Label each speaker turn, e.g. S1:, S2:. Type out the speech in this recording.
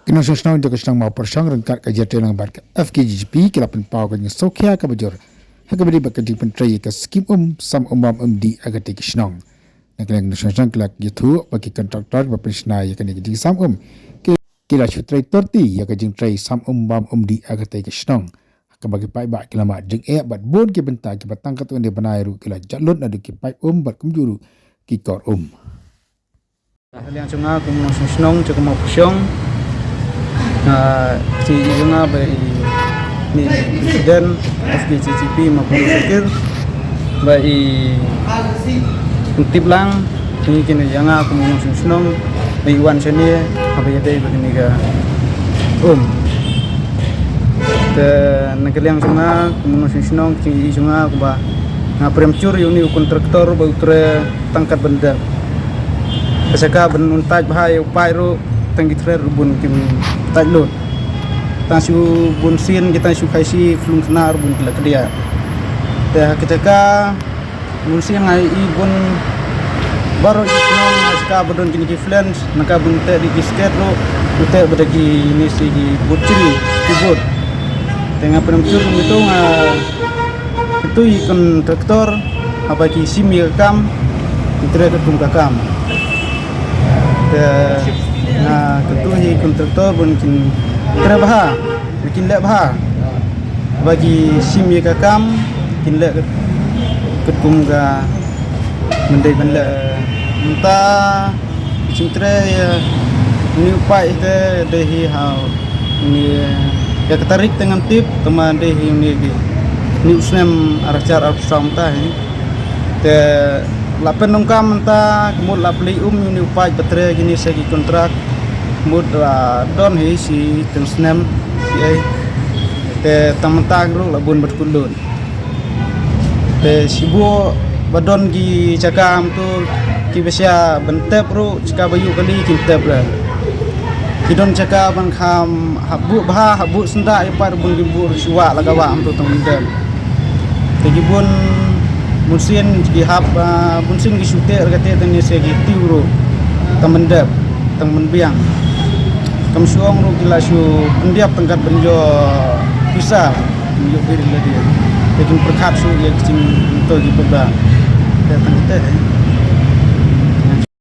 S1: Kena sosna untuk kesang mau persang rengkat kajian telang bat FKGP kelapan pau kanya sokya ka bajor. Haka beri bakadi pentrai ka skim sam di agate kisnong. Naklang sosna kelak gitu bagi kontraktor bapensna ya kena jadi sam kira chutrai torti ya kajing trai sam di agate kisnong. Haka bagi pai ba kilama jeng bat bon ke benta ke batang katu ande banairu kila jalot nadu ke pai bat kumjuru ki kor
S2: Halian sunga kumu susnong cukup mau pusyong. Si sunga beri ni presiden FKCCP maupun sekir beri untip lang ini kini janga kumu susnong beri wan seni apa jadi begini ke negeriang sunga kumu susnong si sunga kuba ngapremcur yuni kontraktor bau tre tangkat benda Pasaka benuntaj bahaya upai ru tanggi trer bun kim tajlut tasu bun sin kita su kaisi flung senar bun kala kedia ta ketika bun sin ngai bun baru isnon pasaka bedon kini kiflens naka bun te di sket ru ute bedagi ini si butri tibut tengah penemcur itu itu kontraktor apa ki simi kam itre ketum kakam ketua kontraktor mungkin kerabah bikin lek bah bagi sim ye kakam bikin lek ketum ga mendai benda entah cintre ya ni upai ke dehi hau ni ya ketarik dengan tip teman dehi ni usnem aracar arusam tah te lapen nongkam enta kemud lapli ni upai batre gini segi kontrak mud don hi si tensnem si ai te tamenta gru labun berkulun te sibu badon gi cakam tu ki besia bentep ru caka bayu kali kintep la kidon caka bang kham habu senda ipar bun gibur suwa lagawa am tu tongdem te gibun Bunsin gihap bunsin gisute ergate tani segi tiuro tamendap tamenbiang kamsuang ru gilasu pendiap tengkat benjo bisa menjo diri dia lekin perkat su ya kicing untuk gibeda datang kita